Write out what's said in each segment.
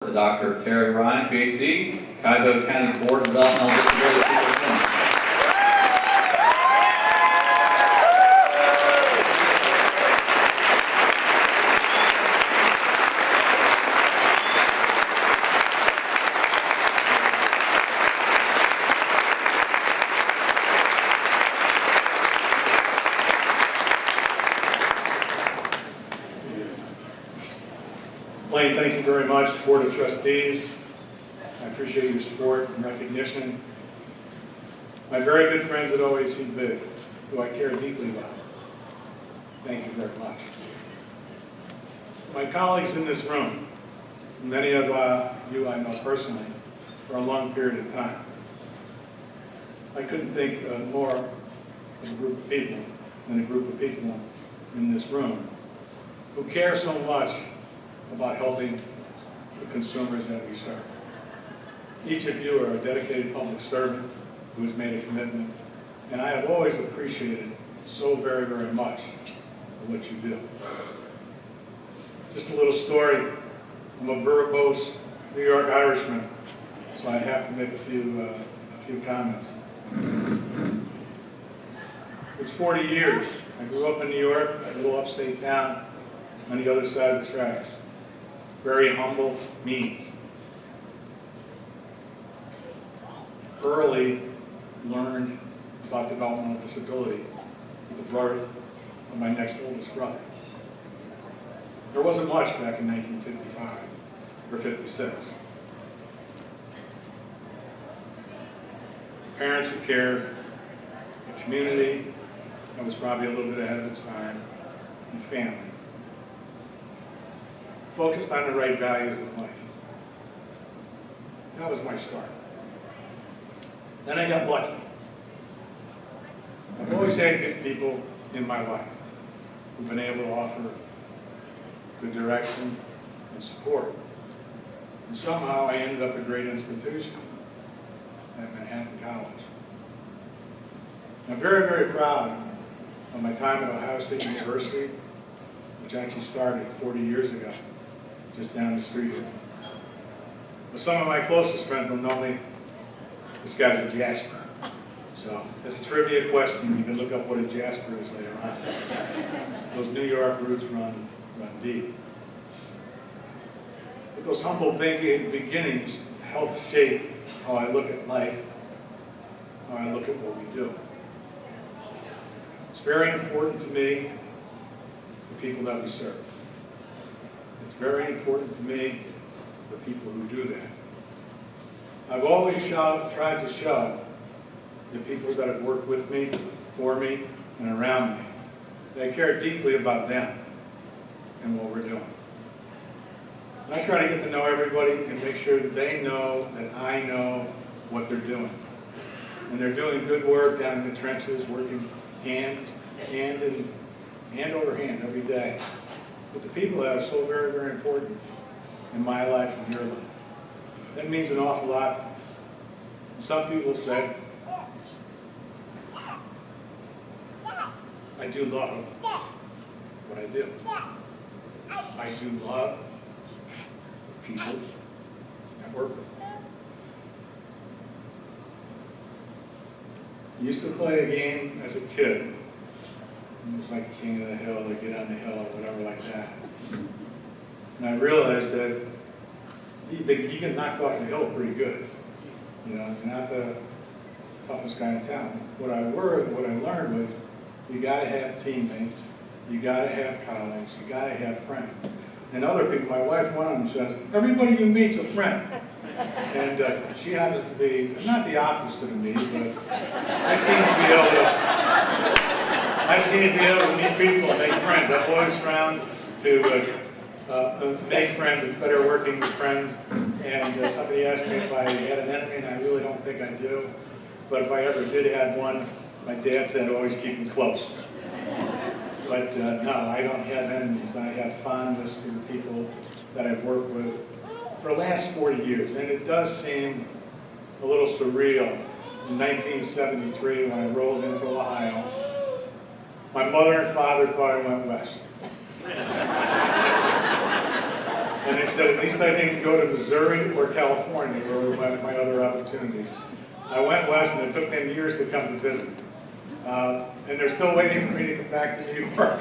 To Dr. Terry Ryan, PhD, Cuyahoga County Board of Developmental Disabilities Superintendent. Blaine, thank you very much, Board of Trustees. I appreciate your support and recognition. My very good friends at OACB, who I care deeply about, thank you very much. To my colleagues in this room, many of you I know personally for a long period of time, I couldn't think more of a group of people than a group of people in this room who care so much about helping the consumers that we serve. Each of you are a dedicated public servant who has made a commitment, and I have always appreciated so very, very much what you do. Just a little story. I'm a verbose New York Irishman, so I have to make a few comments. It's 40 years. I grew up in New York, a little upstate town on the other side of the tracks. Very humble means. Early learned about developmental disability with the birth of my next oldest brother. There wasn't much back in 1955 or 56. Parents who cared, a community that was probably a little bit ahead of its time, and family. Focused on the right values of life. That was my start. Then I got lucky. I've always had good people in my life who've been able to offer good direction and support. And somehow I ended up at a great institution at Manhattan College. I'm very, very proud of my time at Ohio State University, which actually started 40 years ago, just down the street here. But some of my closest friends will know me. This guy's a Jasper. So, as a trivia question, you can look up what a Jasper is later on. Those New York roots run deep. But those humble beginnings help shape how I look at life, how I look at what we do. It's very important to me, the people that we serve. It's very important to me, the people who do that. I've always tried to show the people that have worked with me, for me, and around me, that I care deeply about them and what we're doing. And I try to get to know everybody and make sure that they know that I know what they're doing. And they're doing good work down in the trenches, working hand over hand every day. But the people that are so very, very important in my life and your life. That means an awful lot to me. Some people say, I do love what I do. I do love the people that work with me. I used to play a game as a kid. It was like King of the Hill or Get on the Hill or whatever like that. And I realized that you get knocked off the hill pretty good. You know, you're not the toughest guy in town. What I learned was you gotta have teammates, you gotta have colleagues, you gotta have friends. And other people, my wife, one of them says, everybody you meet's a friend. And she happens to be, not the opposite of me, but I seem to be able to meet people and make friends. I've always found to make friends, it's better working with friends. And somebody asked me if I had an enemy, and I really don't think I do. But if I ever did have one, my dad said always keep them close. But no, I don't have enemies. I have fondness for the people that I've worked with for the last 40 years. And it does seem a little surreal. In 1973, when I rolled into Ohio, my mother and father thought I went west. And they said, at least I didn't go to Missouri or California, where were my other opportunities. I went west, and it took them years to come to visit. And they're still waiting for me to come back to New York.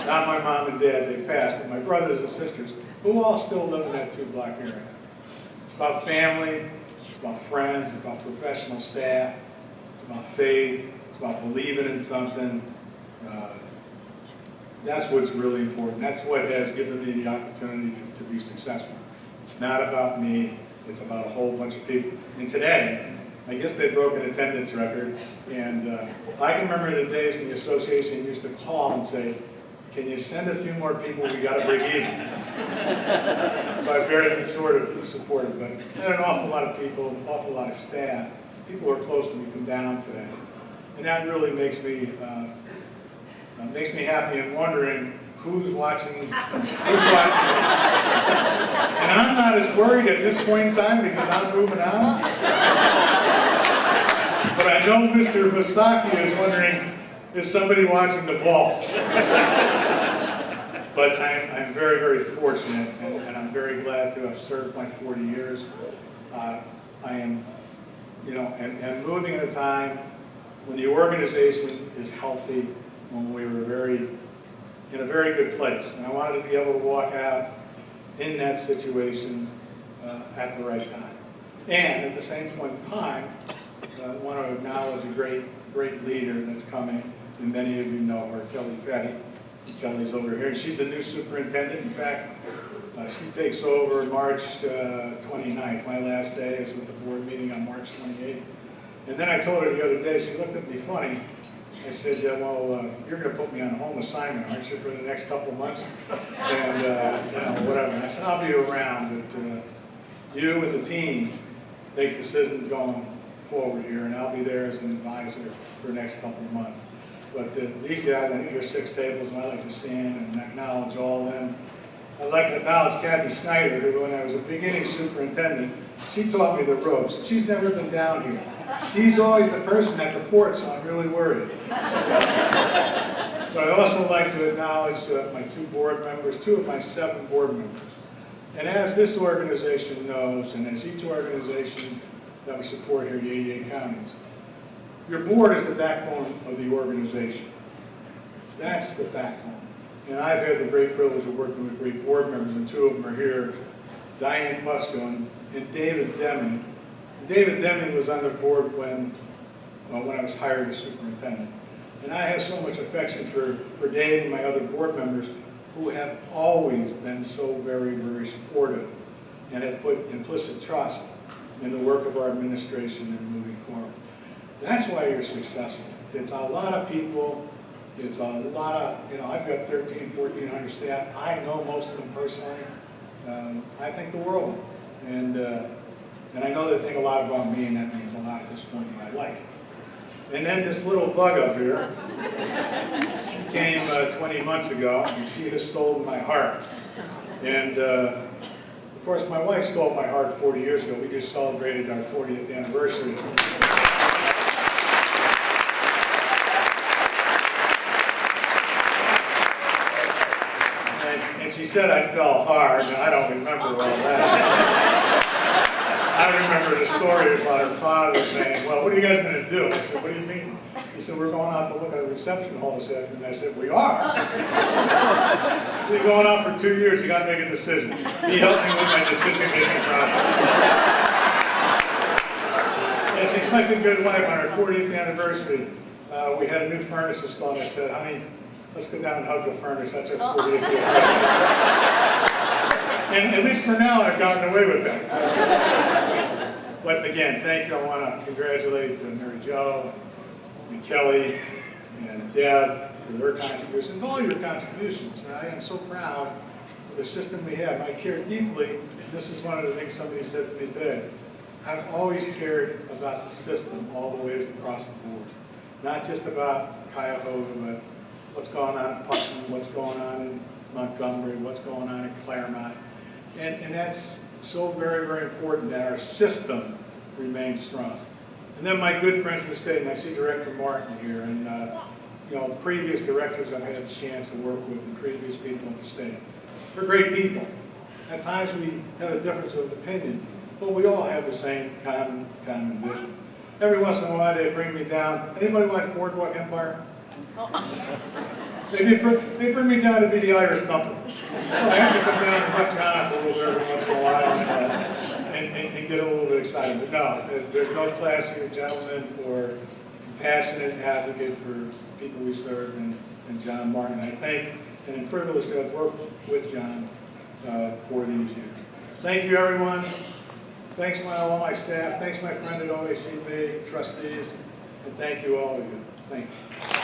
Not my mom and dad, they've passed, but my brothers and sisters, who all still live in that 2-block area. It's about family, it's about friends, it's about professional staff, it's about faith, it's about believing in something. That's what's really important. That's what has given me the opportunity to be successful. It's not about me, it's about a whole bunch of people. And today, I guess they broke an attendance record, and I can remember the days when the association used to call and say, can you send a few more people, we got to break even. So I've very been sort of supportive, but I had an awful lot of people, an awful lot of staff, people who are close to me come down today. And that really makes me happy and wondering who's watching. And I'm not as worried at this point in time because I'm moving on. But I know Mr. Vasaki is wondering, is somebody watching the vault? But I'm very, very fortunate, and I'm very glad to have served my 40 years. I am, and moving at a time when the organization is healthy, when we were in a very good place. And I wanted to be able to walk out in that situation at the right time. And at the same point in time, I want to acknowledge a great leader that's coming, and many of you know her, Kelly Petty. Kelly's over here, and she's the new superintendent. In fact, she takes over March 29th. My last day is with the board meeting on March 28th. And then I told her the other day, she looked at me funny. I said, well, you're going to put me on a home assignment, aren't you, for the next couple of months? And, whatever. And I said, I'll be around, but you and the team make decisions going forward here, and I'll be there as an advisor for the next couple of months. But these guys, I think there's 6 tables, and I like to stand and acknowledge all of them. I'd like to acknowledge Kathy Snyder, who, when I was a beginning superintendent, she taught me the ropes. She's never been down here. She's always the person at the fort, so I'm really worried. But I'd also like to acknowledge my 2 board members, 2 of my 7 board members. And as this organization knows, and as each organization that we support here in the 88 counties, your board is the backbone of the organization. That's the backbone. And I've had the great privilege of working with great board members, and 2 of them are here, Diane Fusco and David Deming. David Deming was on the board when I was hired as superintendent. And I have so much affection for Dave and my other board members who have always been so very, very supportive and have put implicit trust in the work of our administration and moving forward. That's why you're successful. It's a lot of people. It's a lot of, I've got 1,400 staff. I know most of them personally. I think the world of them. And I know they think a lot about me, and that means a lot at this point in my life. And then this little bug up here, she came 20 months ago, and she has stolen my heart. And of course, my wife stole my heart 40 years ago. We just celebrated our 40th anniversary. And she said I fell hard, and I don't remember all that. I remember the story about her father saying, well, what are you guys going to do? I said, what do you mean? He said, we're going out to look at a reception hall this afternoon. And I said, we are? You've been going out for 2 years, you got to make a decision. He helped me with my decision-making process. And she's such a good wife. On our 40th anniversary, we had a new furnace installed. I said, honey, let's go down and hug the furnace. That's our 40th anniversary. And at least for now, I've gotten away with that. But again, thank you. I want to congratulate Mary Jo and Kelly and Deb for their contributions, all your contributions. I am so proud of the system we have. I care deeply. This is one of the things somebody said to me today. I've always cared about the system all the ways across the board. Not just about Cuyahoga, but what's going on in Putnam, what's going on in Montgomery, what's going on in Claremont. And that's so very, very important that our system remains strong. And then my good friends in the state, and I see Director Martin here, and previous directors I've had a chance to work with and previous people at the state. They're great people. At times we have a difference of opinion, but we all have the same common vision. Every once in a while they bring me down. Anybody watch Boardwalk Empire? They bring me down to be the Irish thumper. So I have to come down and rough John up a little bit every once in a while and get a little bit excited. But no, there's no classier gentleman or compassionate advocate for people we serve than John Martin. I thank and am privileged to have worked with John for these years. Thank you, everyone. Thanks all my staff. Thanks my friend at OACB, trustees, and thank you all of you. Thank you.